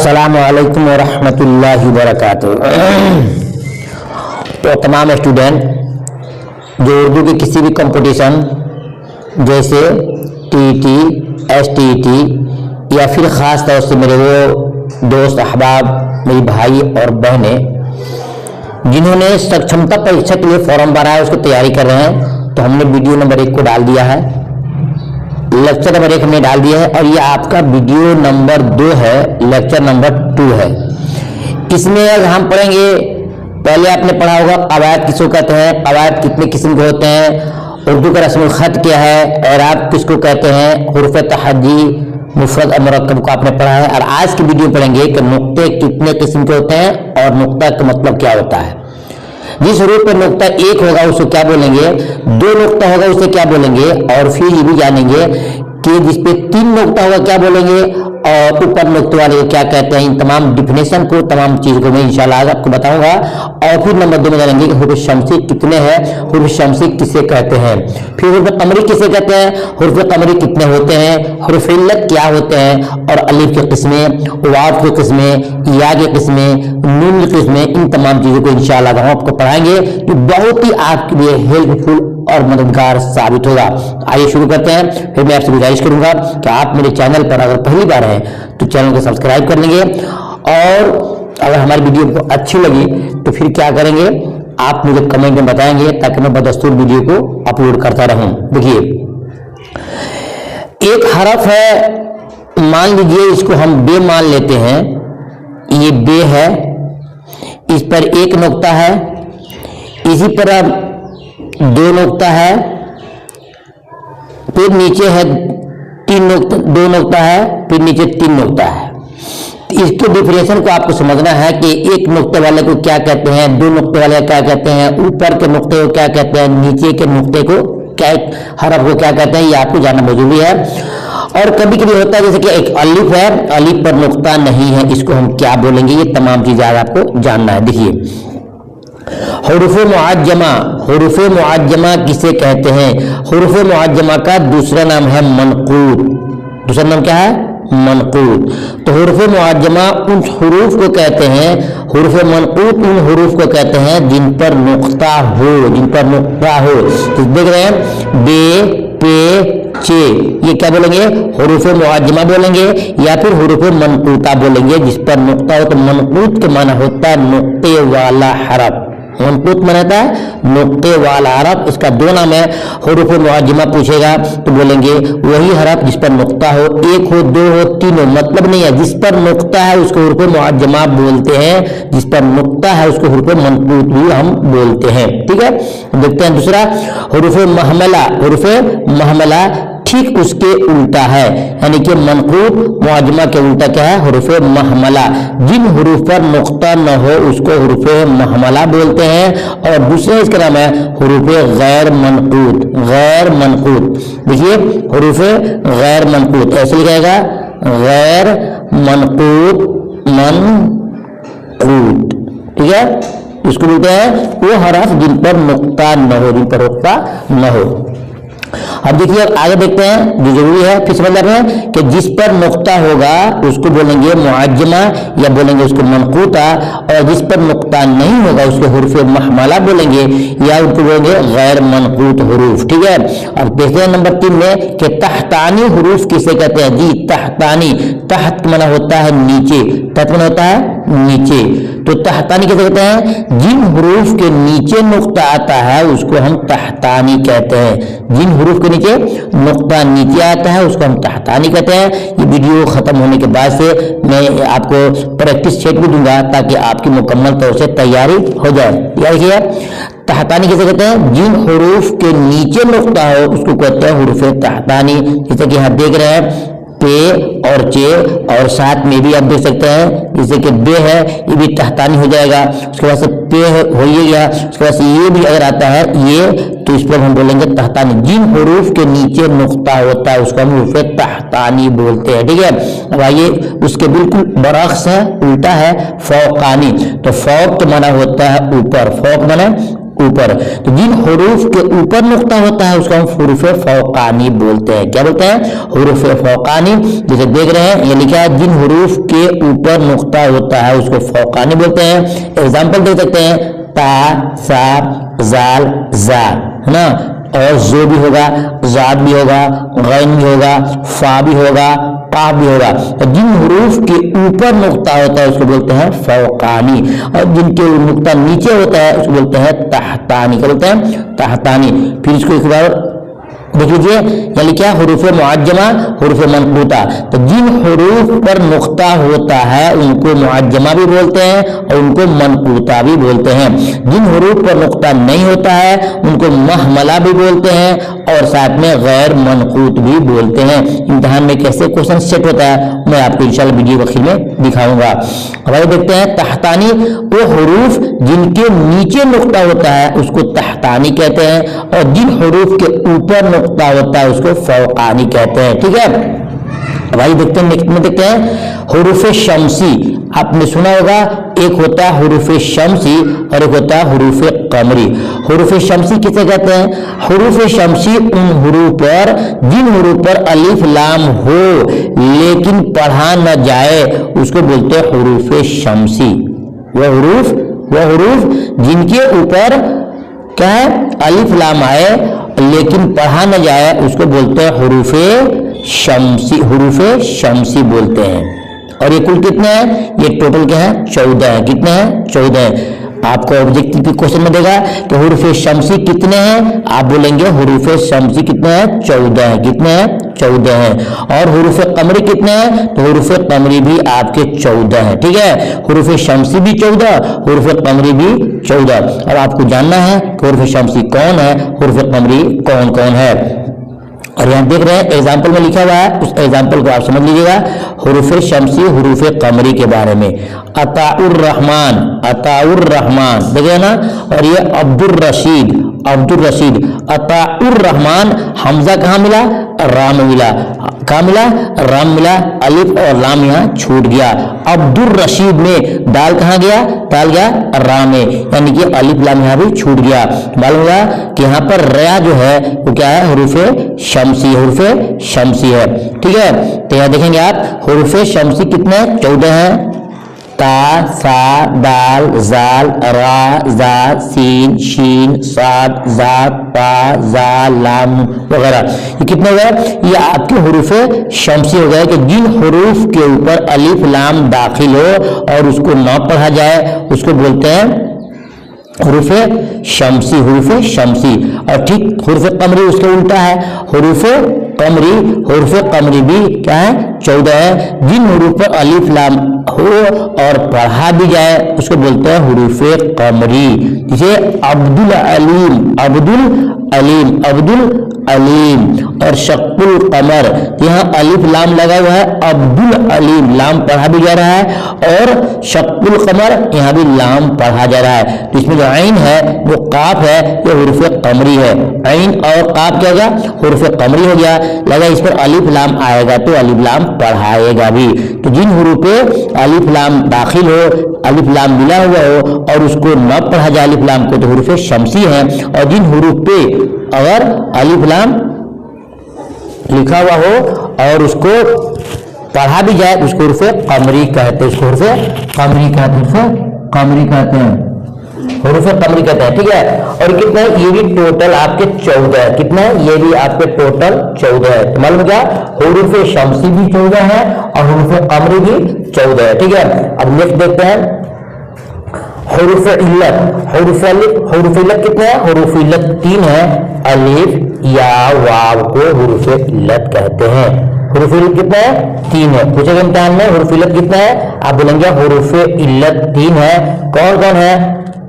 अस्सलामु अलैकुम वरहमतुल्लाहि वबरकातुहू। तो तमाम स्टूडेंट जो उर्दू के किसी भी कंपटीशन जैसे टीटी, एसटीटी या फिर ख़ास तौर से मेरे वो दोस्त अहबाब, मेरी भाई और बहनें जिन्होंने सक्षमता परीक्षा के लिए फॉर्म भरा है, उसको तैयारी कर रहे हैं, तो हमने वीडियो नंबर 1 को डाल दिया है, लेक्चर नंबर 1 हमने डाल दिया है और ये आपका वीडियो नंबर 2 है, लेक्चर नंबर 2 है। इसमें अगर हम पढ़ेंगे, पहले आपने पढ़ा होगा कवायद किसको कहते हैं, कवायद कितने किस्म के होते हैं, उर्दू का रस्मुल खत क्या है, एराब किसको कहते हैं, हुर्फ तहज्जी, मुफरद और मुरक्कब को आपने पढ़ा है। और आज की वीडियो पढ़ेंगे कि नुक्ते कितने किस्म के होते हैं और नुक्ता का मतलब क्या होता है। जिस रूप पे नुक्ता 1 होगा उसको क्या बोलेंगे, 2 नुक्ता होगा उसे क्या बोलेंगे, और फिर ये भी जानेंगे कि जिसपे 3 नुक्ता होगा क्या बोलेंगे और ऊपर नुक्ते वाले को क्या कहते हैं। इन तमाम डिफिनेशन को, तमाम चीज़ को मैं इंशाल्लाह आज आपको बताऊंगा। और फिर नंबर 2 में जानेंगे कि हुर्फ शम्सी कितने हैं, हुर्फ शम्सी किसे कहते हैं, फिर हुर्फ कमरी किसे कहते हैं, हुर्फ कमरी कितने होते हैं, हुर्फ इल्लत क्या होते हैं, और अलिफ की किस्में, वाव की किस्में, या की किस्में, नून की किस्में, इन तमाम चीज़ों को इंशाल्लाह हम आपको पढ़ाएंगे जो बहुत ही आपके लिए हेल्पफुल और मददगार साबित होगा। आइए शुरू करते हैं। फिर मैं आपसे गुजारिश करूंगा कि आप मेरे चैनल पर अगर पहली बार हैं तो चैनल को सब्सक्राइब कर लेंगे, और अगर हमारी वीडियो को अच्छी लगी तो फिर क्या करेंगे, आप मुझे कमेंट में बताएंगे ताकि मैं बदस्तूर वीडियो को अपलोड करता रहूं। देखिए, एक हरफ है, मान लीजिए इसको हम बे मान लेते हैं, ये बे है, इस पर 1 नुक्ता है, इसी पर अब 2 नुक्ता है, फिर नीचे है 3 नुक्ता, 2 नुक्ता है, फिर नीचे 3 नुक्ता है। इसके डिफिनेशन को आपको समझना है कि 1 नुक्ते वाले को क्या कहते हैं, 2 नुक्ते वाले को क्या कहते हैं, ऊपर के नुक्ते को क्या कहते हैं, नीचे के नुक्ते को क्या, हरफ को क्या कहते हैं, ये आपको जानना जरूरी है। और कभी कभी होता है जैसे कि एक अलिफ है, अलिफ पर नुक्ता नहीं है, इसको हम क्या बोलेंगे, ये तमाम चीजें आज आपको जानना है। देखिए, हुरूफ मुअज्जमा, हुरूफ मुअज्जमा किसे कहते हैं, हुरूफ मुअज्जमा का दूसरा नाम है मनकूत। दूसरा नाम क्या है, मनकूत। तो हुरूफ मुअज्जमा उन हुरूफ को कहते हैं, हुरूफ मनकूत उन हुरूफ को कहते हैं जिन पर नुक्ता हो, जिन पर नुक्ता हो। तो देख रहे हैं, बे, पे, चे, ये क्या बोलेंगे, हुरूफ मुअज्जमा बोलेंगे या फिर हुरूफ मनकूता बोलेंगे जिस पर नुक्ता हो। तो मनकूत के माना होता है नुक्ते वाला हरफ, मनकूत माना होता है नुक्ते वाला हरफ। इसका 2 नाम है, हुरूफ मुअज्जमा पूछेगा तो बोलेंगे वही हरफ जिस पर नुक्ता हो, 1 हो, 2 हो, 3 हो, मतलब नहीं है, जिस पर नुक्ता है उसको हुरूफ मुअज्जमा बोलते हैं, जिस पर नुक्ता है उसको हुरूफ मनकूत भी हम बोलते हैं। ठीक है, देखते हैं दूसरा, हुरूफ महमला। हुरूफ महमला ठीक उसके उल्टा है, यानी कि मनकूत मुअज्जमा के उल्टा क्या है, हुरूफ महमला। जिन हुरूफ पर नुक्ता न हो उसको हुरूफ महमला बोलते हैं, और दूसरा इसका नाम है हुरूफ गैर मनकूत, गैर मनकूत। देखिए, हुरूफ गैर मनकूत ऐसे लिखेगा, गैर मनकूत, मनकूत। ठीक है, इसको बोलते हैं वो हरफ जिन पर नुक्ता न हो, जिन पर नुक्ता न हो। अब देखिए, आगे देखते हैं जो जरूरी है, फिर समझ रहे हैं कि जिस पर नुक्ता होगा उसको बोलेंगे मुअज्जमा या बोलेंगे उसको मनकूता, और जिस पर नुक्ता नहीं होगा उसको हुरूफ महमला बोलेंगे या उनको बोलेंगे गैर मनकूत हुरूफ। ठीक है, अब देखते हैं नंबर 3 में कि तहतानी हुरूफ किसे कहते हैं। जी, तहतानी, तहत माना होता है नीचे, तहत माना होता है नीचे, तो तहतानी किसे कहते हैं, जिन हुरूफ के नीचे नुक्ता आता है उसको हम तहतानी कहते हैं। जिन हुरूफ के नीचे नुक्ता नीचे आता है उसको हम तहतानी कहते हैं। ये वीडियो खत्म होने के बाद से मैं आपको प्रैक्टिस सेट भी दूंगा ताकि आपकी मुकम्मल तौर से तैयारी हो जाए। याद रखिए, तहतानी किसे कहते हैं, जिन हुरूफ के नीचे नुक्ता हो उसको कहते हैं हुरूफ तहतानी। जैसे कि यहाँ देख रहे हैं, पे और चे, और साथ में भी आप देख सकते हैं जैसे कि बे है, ये भी तहतानी हो जाएगा। उसके बाद से पे हो ही गया, उसके बाद से ये भी अगर आता है ये, तो इस पर हम बोलेंगे तहतानी। जिन हुरूफ के नीचे नुक्ता होता है उसको हम हुरूफ तहतानी बोलते हैं। ठीक है, अब आइए उसके बिल्कुल बरअक्स है, उल्टा है, फौकानी। तो फौक तो माना होता है ऊपर, फौक माना ऊपर। तो जिन हुरूफ के ऊपर नुक्ता होता है उसको हम हुरूफ फौकानी बोलते हैं। क्या बोलते हैं? हुरूफ फौकानी। जैसे देख रहे हैं ये लिखा है, जिन हुरूफ के ऊपर नुक्ता होता है उसको फौकानी बोलते हैं। एग्जाम्पल दे सकते हैं, ता, सा, जाल, जा, है ना, और जो भी होगा, जाद भी होगा, गैन भी होगा, फा भी होगा, काफ भी होगा। तो जिन हुरूफ के ऊपर नुक्ता होता है उसको बोलते हैं फौकानी, और जिनके नुक्ता नीचे होता है उसको बोलते हैं तहतानी। क्या बोलते हैं? तहतानी। फिर इसको एक बार देख लीजिए, यानी क्या, हुरूफ मुअज्जमा, हुरूफ मनकूता। तो जिन हुरूफ पर नुक्ता होता है उनको मुअज्जमा भी बोलते हैं और उनको मनकूता भी बोलते हैं। जिन हुरूफ पर नुक्ता नहीं होता है उनको महमला भी बोलते हैं और साथ में गैर मनकूत भी बोलते हैं। इम्तिहान में कैसे क्वेश्चन सेट होता है मैं आपको इंशाल्लाह वीडियो आखिर में दिखाऊंगा। अब आइए देखते हैं, तहतानी वो हुरूफ जिनके नीचे नुक्ता होता है उसको तहतानी कहते हैं, और जिन हुरूफ के ऊपर नुक्ता होता है उसको फौकानी कहते हैं। ठीक है, भाई देखते हैं नेक्स्ट में देखते हैं हुरूफ शमसी। आपने सुना होगा, एक होता है हुरूफ शमसी और एक होता है हुरूफ कमरी। हुरूफ शमसी किसे कहते हैं? हुरूफ शमसी उन हुरूफ पर जिन हुरूफ पर अलिफ लाम हो लेकिन पढ़ा न जाए उसको बोलते हैं हुरूफ शमसी। वह हुरूफ जिनके ऊपर क्या है? अलिफ लाम आए लेकिन पढ़ा न जाए उसको बोलते हैं हुरूफ शमसी, हुरूफ शमसी बोलते हैं। और ये कुल कितने हैं? ये टोटल क्या है? 14 है। कितने हैं? 14 है। आपको ऑब्जेक्टिव क्वेश्चन में देगा कि हुरूफ शमसी कितने हैं, आप बोलेंगे हुरूफ शमसी कितने हैं? 14 है। कितने हैं? 14 हैं। और हुरूफ कमरी कितने हैं? तो हुरूफ कमरी भी आपके 14 है। ठीक है, हुरूफ शमसी भी 14, हुरूफ कमरी भी 14। अब आपको जानना है कि हुरूफ शमसी कौन है, हुरूफ कमरी कौन कौन है। और यहाँ देख रहे हैं एग्जाम्पल में लिखा हुआ है, उस एग्जाम्पल को आप समझ लीजिएगा। हुरूफ शमसी हुरूफ कमरी के बारे में, अताउर रहमान, अताउर रहमान देखिए ना, और ये अब्दुल रशीद, अब्दुल रशीद। अताउर रहमान, हमजा कहाँ मिला? राम मिला। कहाँ मिला? राम मिला। अलिफ और लाम यहाँ छूट गया। अब्दुल रशीद में दाल कहाँ गया? दाल गया राम में, यानी कि अलिफ लाम यहाँ भी छूट गया। मालूम हुआ कि यहाँ पर रया जो है वो क्या है? हुरूफ शमसी, हुरूफ शमसी है। ठीक है, तो यहाँ देखेंगे आप हुरूफ शमसी कितने? 14 है। ता, सा, दाल, जाल, रा, जा, सीन, शीन, साद, जा, ता, जा, लाम वगैरह, ये कितने हो गए? ये आपके हुरूफ शमसी हो गए कि जिन हुरूफ के ऊपर अलिफ लाम दाखिल हो और उसको न पढ़ा जाए उसको बोलते हैं हुरूफ शमसी, हुरूफ शमसी। और ठीक हुरूफ कमरी उसके उल्टा है, हुरूफ कमरी, हुरूफ कमरी भी क्या है? 14 है। जिन हुरूफ पर अलिफ लाम हो और पढ़ा भी जाए उसको बोलते हैं हुरूफ कमरी। जिसे अब्दुल अलीम, अब्दुल अलीम, अब्दुल अलीम। और शक्कुल कमर, यहाँ अलिफ लाम लगा हुआ है, अब्दुल अलीम लाम पढ़ा भी जा रहा है, और शक्कुल कमर यहाँ भी लाम पढ़ा जा रहा है। तो इसमें जो ऐन है वो काफ है, ये हुरूफ कमरी है। ऐन और काफ क्या होगा? हुरूफ कमरी हो गया। लगा इस पर अलिफ लाम आएगा तो अलिफ लाम पढ़ाएगा भी। तो जिन हुरूफ पे अलिफ लाम दाखिल हो, अलिफ लाम मिला हुआ हो और उसको न पढ़ा जाए अलिफ लाम को तो हुरूफ शमसी है। और जिन हुरूफ पे अगर अलिफ लाम लिखा हुआ हो और उसको पढ़ा भी जाए उसको हुरूफ कमरी कहते हैं, उसको हुरूफ कमरी कहते हैं, हुरूफ कमरी कहते हैं, हुरूफ कमरी कहते हैं। ठीक है, और कितना है? ये भी टोटल आपके 14 है। कितना है? ये भी आपके टोटल 14 है। तो मालूम क्या? हुरूफ शमसी भी 14 है और हुरूफ कमरी भी 14 है। ठीक है, अब नेक्स्ट देखते हैं हुरूफ इल्लत। हुरूफ इल्लत कितने हैं? हुरूफ इल्लत 3 है। अलिफ या वाव को हुरूफ इल्लत कहते हैं। हुरूफ इल्लत कितना है? 3 है। पूछेगा इम्तिहान में हुरूफ इल्लत कितना है, आप बोलेंगे हुरूफ इल्लत 3 है। कौन कौन है?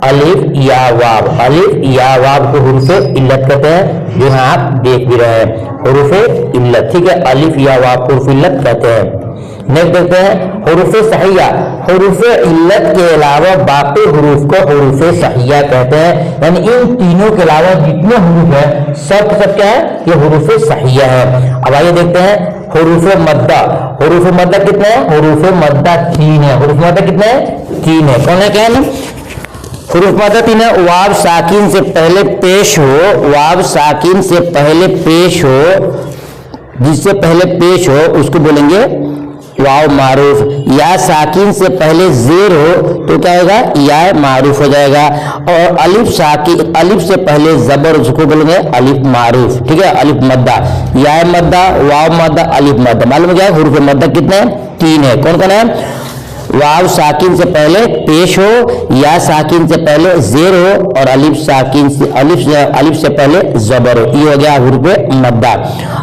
अलिफ या वाव, अलिफ या वाव को हुरूफ इल्लत कहते हैं, जो यहाँ आप देख भी रहे हैं हुरूफ इल्लत। ठीक है, अलिफ या वाव को हुरूफ इल्लत कहते हैं। नेक्स्ट देखते हैं हुरूफ सहिया। हुरूफ इल्लत के अलावा बाकी हुरूफ को हुरूफ सहिया कहते हैं, यानी इन तीनों के अलावा जितने हुरूफ है सब क्या है? ये हुरूफ सहिया है। अब आइए देखते हैं हुरूफ मद्दा। हुरूफ मद्दा कितने हैं? हुरूफ मद्दा 3 है। हुरूफ मद्दा कितने हैं? 3 है। कौन है? क्या है ना? हुरूफ मद्दा 3 है, वाव साकिन से पहले पेश हो, वाव साकिन से पहले पेश हो, जिससे पहले पेश हो उसको बोलेंगे वाव मारूफ। या साकिन से पहले जेर हो तो क्या होगा, या मारूफ हो जाएगा। और अलिफ साकिन, अलिफ से पहले जबर, उसको बोलेंगे अलिफ मारूफ। ठीक है, अलिफ मद्दा, या मद्दा, वाव मद्दा, अलिफ मद्दा। मालूम हो गया हुरूफ मद्दा कितने हैं, 3 है। कौन कौन है, वाव साकिन से पहले पेश हो, या साकिन से पहले जेर हो, और अलिफ साकिन से अलिफ से पहले जबर हो। ये हो गया हुरूफ मद्दा।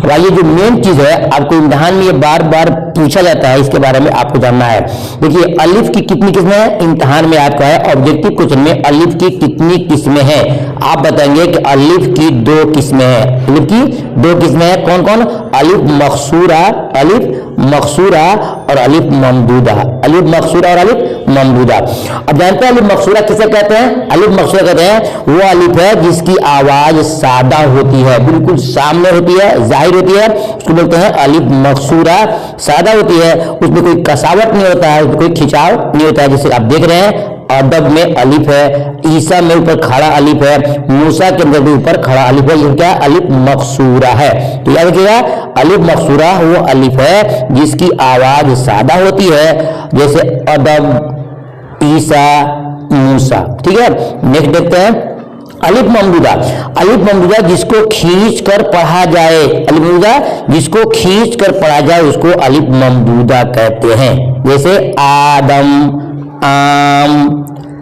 और ये जो मेन चीज है आपको इम्तिहान में ये बार बार पूछा जाता है, इसके बारे में आपको जानना है। देखिए अलिफ की कितनी किस्में हैं, इम्तिहान में आपका है ऑब्जेक्टिव क्वेश्चन में अलिफ की कितनी किस्में हैं। आप बताएंगे कि अलिफ की 2 किस्में हैं। अलिफ की 2 किस्में हैं, कौन कौन, अलिफ मकसूरा, अलिफ मकसूरा और अलिफ ममदूदा। अलिफ मकसूरा और अलिफ ममदूदा। अब जानते हैं अलिफ मकसूरा किसे कहते हैं, अलिफ मकसूरा कहते हैं वो अलिफ है जिसकी आवाज सादा होती है, बिल्कुल सामने होती है, जाहिर होती है, उसको बोलते हैं अलिफ मकसूरा। सादा होती है, उसमें कोई कसावट नहीं होता है, उसमें कोई खिंचाव नहीं होता है। जैसे आप देख रहे हैं अदब में अलिफ है, ईसा में ऊपर खड़ा अलिफ है, मूसा के अंदर भी ऊपर खड़ा अलिफ है, ये क्या अलिफ मकसूरा है। तो याद रखिएगा अलिफ मकसूरा वो अलिफ है जिसकी आवाज सादा होती है, जैसे अदब, ईसा, मूसा। ठीक है, नेक्स्ट देखते हैं अलिफ ममदूदा। अलिफ ममदूदा जिसको खींच कर पढ़ा जाए, अलिफ ममदूदा जिसको खींच कर पढ़ा जाए उसको अलिफ ममदूदा कहते हैं। जैसे आदम, आम,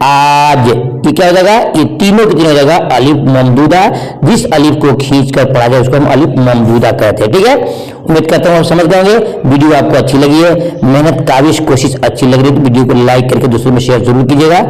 आज, ये क्या हो जाएगा, ये तीनों की तीनों हो जाएगा अलिफ ममदूदा। जिस अलिफ को खींच कर पढ़ा जाए उसको हम अलिफ ममदूदा कहते हैं। ठीक है, उम्मीद करता हूँ आप समझ गए। वीडियो आपको अच्छी लगी है, मेहनत काविश कोशिश अच्छी लग रही है तो वीडियो को लाइक करके दूसरों में शेयर जरूर कीजिएगा।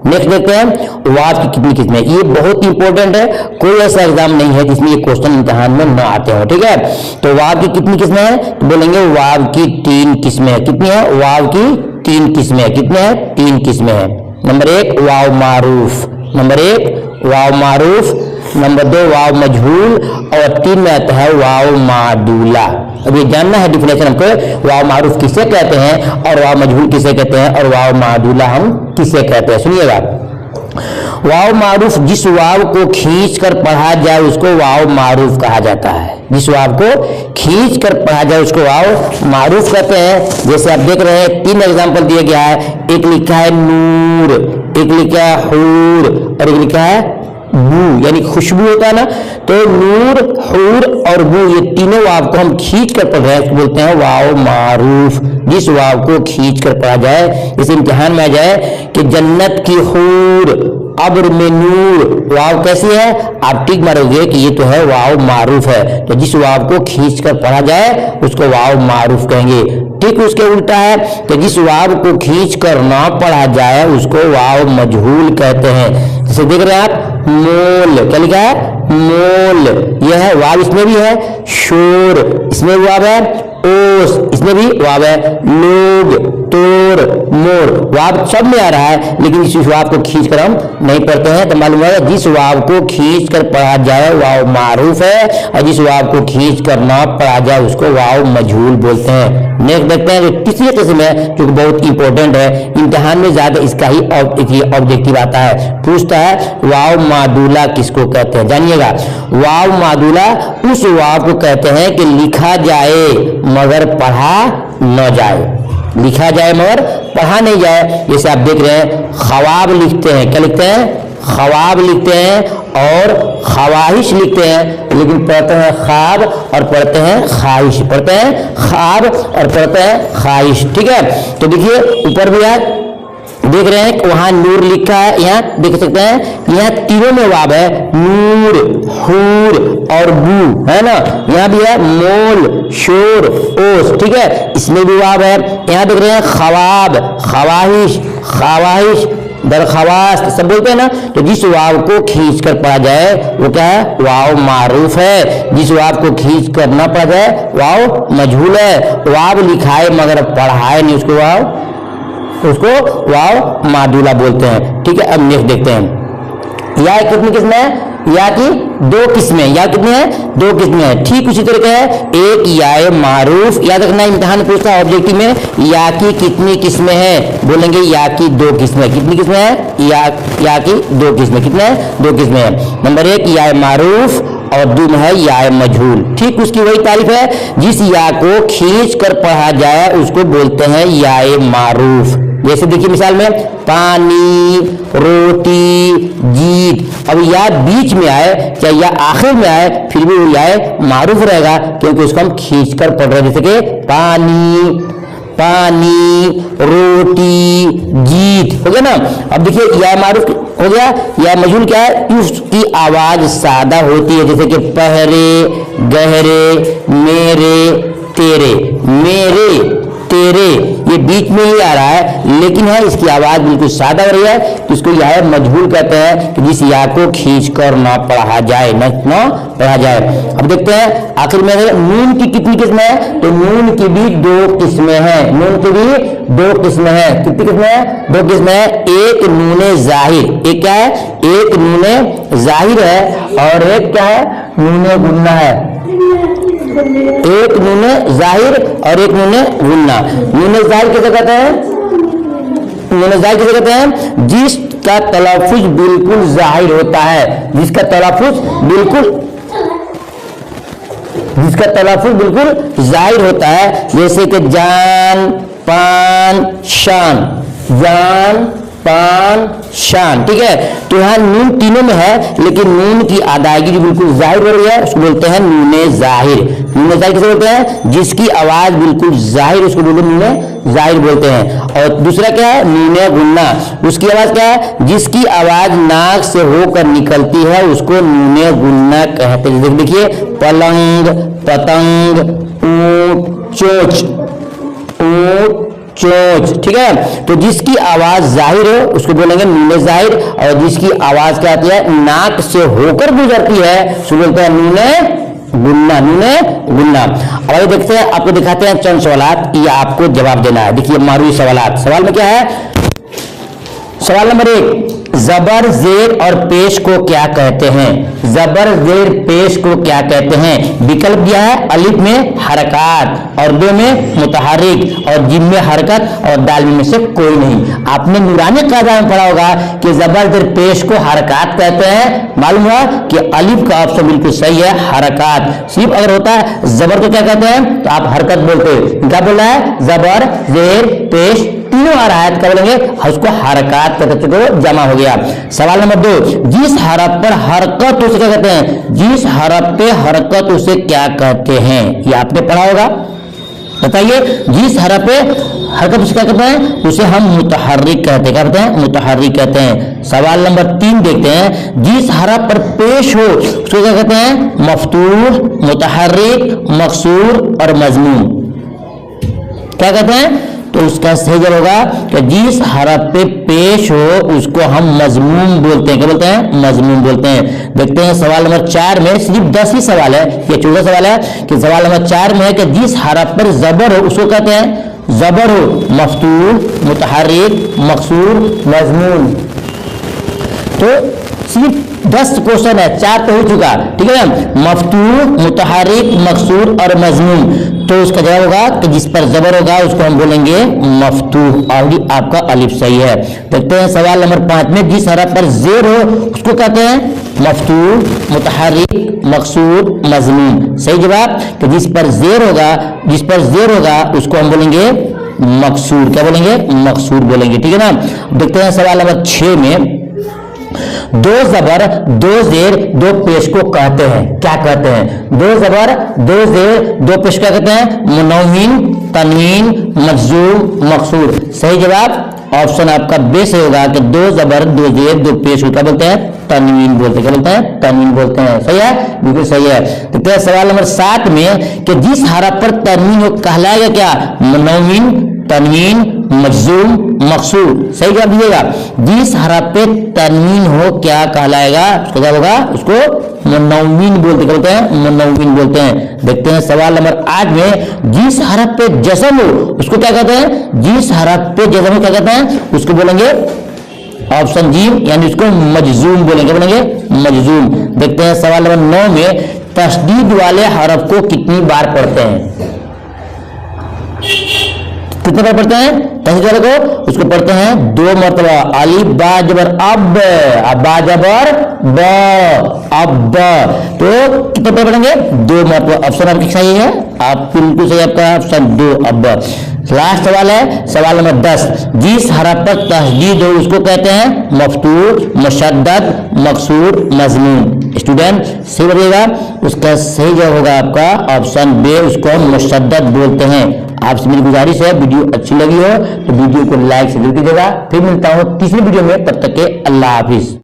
नेक्स्ट देखते हैं वाव की कितनी किस्में। ये बहुत इंपॉर्टेंट है, कोई ऐसा एग्जाम नहीं है जिसमें ये क्वेश्चन इम्तिहान में न आते हो। ठीक है, तो वाव की कितनी किस्में हैं, तो बोलेंगे वाव की 3 किस्में हैं। कितनी है, वाव की 3 किस्में हैं। कितने हैं, 3 किस्में हैं। नंबर 1 वाव मारूफ, नंबर 1 वाव मारूफ, नंबर 2 वाव मजहूल, और 3 में आता है वाव मादूला। अब ये जानना है डिफिनेशन हमको, वाव मारूफ किसे कहते हैं और वाव मजहूल किसे कहते हैं और वाव मादूला हम किसे कहते हैं। सुनिएगा, वाव मारूफ जिस वाव को खींच कर पढ़ा जाए उसको वाव मारूफ कहा जाता है। जिस वाव को खींच कर पढ़ा जाए उसको वाव मारूफ कहते हैं। जैसे आप देख रहे हैं 3 एग्जांपल दिया गया है, एक लिखा है नूर, एक लिखा है हूर और एक लिखा है बू, यानी खुशबू होता है ना। तो नूर, हूर और बू ये तीनों वाव को हम खींच कर पढ़ रहे हैं, उसको बोलते हैं वाव मारूफ। जिस वाव को खींच कर पढ़ा जाए, जैसे इम्तिहान में आ जाए कि जन्नत की हूर, अब्र में नूर, वाव कैसी है, आप टिक मारोगे कि ये तो है वाव मारूफ है। तो जिस वाव को खींच कर पढ़ा जाए उसको वाव मारूफ कहेंगे। ठीक उसके उल्टा है कि जिस वाव को खींच कर ना पढ़ा जाए उसको वाव मजहूल कहते हैं। जैसे देख रहे हैं आप मोल, क्या लिखा है, मोल, यह है वाव, इसमें भी है, शोर इसमें वाव है, ओस इसमें भी वाव है, लोग, तोड़, मोर, वाव सब में आ रहा है, लेकिन इस वाव को खींच कर हम नहीं पढ़ते हैं। तो मालूम है जिस वाव को खींच कर पढ़ा जाए वाव मारूफ है और जिस वाव को खींच कर ना पढ़ा जाए उसको वाव मजहूल बोलते हैं। नेक्स्ट देखते हैं जो तीसरी किस्म है जो बहुत इंपॉर्टेंट है, इम्तिहान में ज्यादा इसका ही ऑब्जेक्टिव आता है, पूछता है वाव मादूला किसको कहते हैं। जानिएगा, वाव मादूला उस वाव को कहते हैं कि लिखा जाए मगर पढ़ा न जाए, लिखा जाए मगर पढ़ा नहीं जाए। जैसे आप देख रहे हैं ख्वाब लिखते हैं, क्या लिखते हैं, ख्वाब लिखते हैं और ख्वाहिश लिखते हैं, लेकिन पढ़ते हैं ख्वाब और पढ़ते हैं ख्वाहिश, पढ़ते हैं ख्वाब और पढ़ते हैं ख्वाहिश। ठीक है, तो देखिए ऊपर भी है, देख रहे हैं वहां नूर लिखा है, यहाँ देख सकते हैं यहाँ तीनों में वाव है, नूर, हूर और बू, है ना। यहाँ भी है मोल, शोर, ओस, ठीक है, इसमें भी वाव है। यहाँ देख रहे हैं ख्वाब, ख्वाहिश, ख्वाहिश, दरख्वास्त सब बोलते हैं ना। तो जिस वाव को खींच कर पढ़ा जाए वो क्या है, वाव मारूफ है। जिस वाव को खींच कर ना पढ़ा जाए वाव मजहूल है। वाव लिखाए मगर पढ़ाए नहीं उसको वाव मादूला बोलते हैं। ठीक है, अब नेक्स्ट देखते हैं या कितनी किस्म है, या की दो किस्में, या कितनी है, दो किस्में है। ठीक उसी तरह है एक या मारूफ, याद रखना इम्तिहान पूछता है ऑब्जेक्टिव में, या की कितनी किस्में हैं, बोलेंगे या की दो किस्में। कितनी किस्में है, या की दो किस्में, कितने हैं, दो किस्में हैं। नंबर एक या मारूफ और दूसरा है या मजहूल। ठीक उसकी वही तारीफ है, जिस या को खींच कर पढ़ा जाए उसको बोलते हैं या मारूफ। जैसे देखिए मिसाल में पानी, रोटी, जीत। अब या बीच में आए चाहे या आखिर में आए फिर भी वो या मारूफ रहेगा, क्योंकि उसको हम खींच कर पढ़ रहे हैं। जैसे कि पानी, पानी, रोटी, जीत, हो गया ना। अब देखिए या मारूफ हो गया, या मजहूल क्या है, उसकी आवाज सादा होती है, जैसे कि पहरे, गहरे, मेरे, तेरे। मेरे, तेरे ये बीच में ही आ रहा है, लेकिन है इसकी आवाज बिल्कुल सादा हो रही है, तो इसको या मजहूल कहते हैं, कि जिस या को खींच कर ना पढ़ा जाए, न पढ़ा जाए। अब देखते हैं आखिर में नून की कितनी किस्में हैं, तो नून की भी दो किस्में हैं। नून की भी दो किस्में हैं। कितनी किस्में हैं, दो किस्में हैं। एक नूने जाहिर, एक क्या है, एक नूने जाहिर है, और एक क्या है, नूने गुन्ना है। एक नूने जाहिर और एक नूने गुन्ना। नूने जाहिर किसे कहते हैं, नूने जाहिर किसे कहते हैं, जिसका तलफ्फुज बिल्कुल जाहिर होता है, जिसका तलफ्फुज बिल्कुल जाहिर होता है। जैसे कि जान, पान, शान, जान, पान, शान। ठीक है, तो यहाँ नून तीनों में है, लेकिन नून की अदायगी जो बिल्कुल जाहिर हो रही है उसको बोलते हैं नूने जाहिर। नूने जाहिर किसे बोलते हैं, जिसकी आवाज बिल्कुल जाहिर, उसको बोलते हैं नूने जाहिर बोलते हैं। और दूसरा क्या है, नूने गुन्ना, उसकी आवाज क्या है, जिसकी आवाज नाक से होकर निकलती है उसको नूने गुन्ना कहते हैं। देखिए पलंग, पतंग, ऊंट, चोच, ऊंट, चोच। ठीक है, तो जिसकी आवाज जाहिर है उसको बोलेंगे नूने जाहिर, और जिसकी आवाज क्या आती है, नाक से होकर गुजरती है, उसको बोलते हैं नूने गुन्ना, नूने गुन्ना। अब आइए देखते हैं, आपको दिखाते हैं चंद सवालात, ये आपको जवाब देना है। देखिए मारूई सवालात। सवाल में क्या है, सवाल नंबर 1, जबर, जेर और पेश को क्या कहते हैं। जबर, जेर, पेश को क्या कहते हैं। विकल्प दिया है, अलिफ में हरकत, और दो में मुतहर्रिक, और जिम में हरकत, और दाल में से कोई नहीं। आपने नूरानी कायदा में पढ़ा होगा कि जबर, जेर, पेश को हरकत कहते हैं। मालूम हुआ कि अलिफ का ऑप्शन बिल्कुल सही है, हरकत। सिर्फ अगर होता है जबर को क्या कहते हैं, तो आप हरकत बोलते हैं। क्या बोल रहा है, जबर, जेर, पेश तीनों आ रहा है, क्या बोलेंगे, उसको हरकत कहते हैं, जमा हो गया। सवाल नंबर 2, जिस हरफ पर हरकत उसे क्या कहते हैं, जिस हरफ पे हरकत उसे क्या कहते हैं, ये आपने पढ़ा होगा, बताइए। जिस हरफ पे हरकत उसे क्या कहते हैं, उसे हम मुतहर्रिक कहते हैं। क्या कहते हैं, मुतहर्रिक कहते हैं। सवाल नंबर 3 देखते हैं, जिस हरफ पर पेश हो उसको क्या कहते हैं, मफ्तूह, मुतहर्रिक, मकसूर और मजमूम। क्या कहते हैं, तो उसका सही जवाब होगा कि जिस हरफ पे पेश हो उसको हम मजमूम बोलते हैं। क्या बोलते हैं, मजमूम बोलते हैं। देखते हैं सवाल नंबर 4 में, सिर्फ 10 ही सवाल है, ये 14 सवाल है, कि सवाल नंबर 4 में है कि जिस हरफ पर जबर हो उसको कहते हैं, जबर हो, मफ्तूह, मुतहर्रिक, मकसूर, मजमूम। तो सिर्फ 10 क्वेश्चन है, 4 तो हो चुका, ठीक है ना। मफ्तूह, मुतहर्रिक, मकसूर और मजमूम, तो उसका जवाब होगा कि जिस पर जबर होगा उसको हम बोलेंगे मफ्तूह, और आपका अलिफ सही है। देखते हैं सवाल नंबर 5 में, जिस हरफ पर जेर हो उसको कहते हैं मफ्तूह, मुतहर्रिक, मकसूर, मजमूम। सही जवाब कि जिस पर जेर होगा उसको हम बोलेंगे मकसूर। क्या बोलेंगे, मकसूर बोलेंगे, ठीक है ना। देखते हैं सवाल नंबर 6 में, दो जबर, दो जेर, दो पेश को कहते हैं, क्या कहते हैं। दो जबर, दो जेर, दो पेश क्या कहते हैं, मुनव्विन, तनवीन, मजजूम, मकसूर। सही जवाब ऑप्शन आपका बे से होगा कि दो जबर, दो जेर, दो पेश को क्या बोलते हैं, तनवीन बोलते हैं। क्या बोलते हैं, तनवीन बोलते हैं। सही है, बिल्कुल सही है। तो सवाल नंबर 7 में कि जिस हरफ पर तनवीन हो कहलाएगा क्या, मुनव्विन, तनवीन, मजजूम, मकसूर। सही जवाब दीजिएगा, जिस हरफ पे तनवीन हो क्या कहलाएगा, उसको क्या होगा, उसको मुनव्विन बोलते हैं, मुनव्विन बोलते हैं। देखते हैं सवाल नंबर 8 में, जिस हरफ पे जज़म हो उसको क्या कहते हैं, जिस हरफ पे जज़म हो क्या कहते हैं, उसको बोलेंगे ऑप्शन जी, यानी इसको मजजूम बोलेंगे, बोलेंगे मजजूम। देखते हैं सवाल नंबर 9 में तशदीद वाले हरफ को कितनी बार पढ़ते हैं? कितने बार पढ़ते हैं तशदीद वाले को? उसको पढ़ते हैं 2 मरतबा। अलिफ बा जबर अब, बा जबर ब, अब। तो कितने बार पढ़ेंगे? 2 मरतबा। ऑप्शन आपका सही है, आप बिल्कुल सही, आपका ऑप्शन 2 अब। लास्ट सवाल है सवाल नंबर 10। जिस हरफ पर तशदीद हो उसको कहते हैं मफ्तूह, मुशद्दद, मकसूर, मजमूम। स्टूडेंट सही बताइएगा, उसका सही जवाब होगा आपका ऑप्शन बी, उसको मुशद्दद बोलते हैं। आपसे मेरी गुजारिश है, वीडियो अच्छी लगी हो तो वीडियो को लाइक जरूर कीजिएगा। फिर मिलता हूँ तीसरी वीडियो में, तब तक के अल्लाह हाफिज।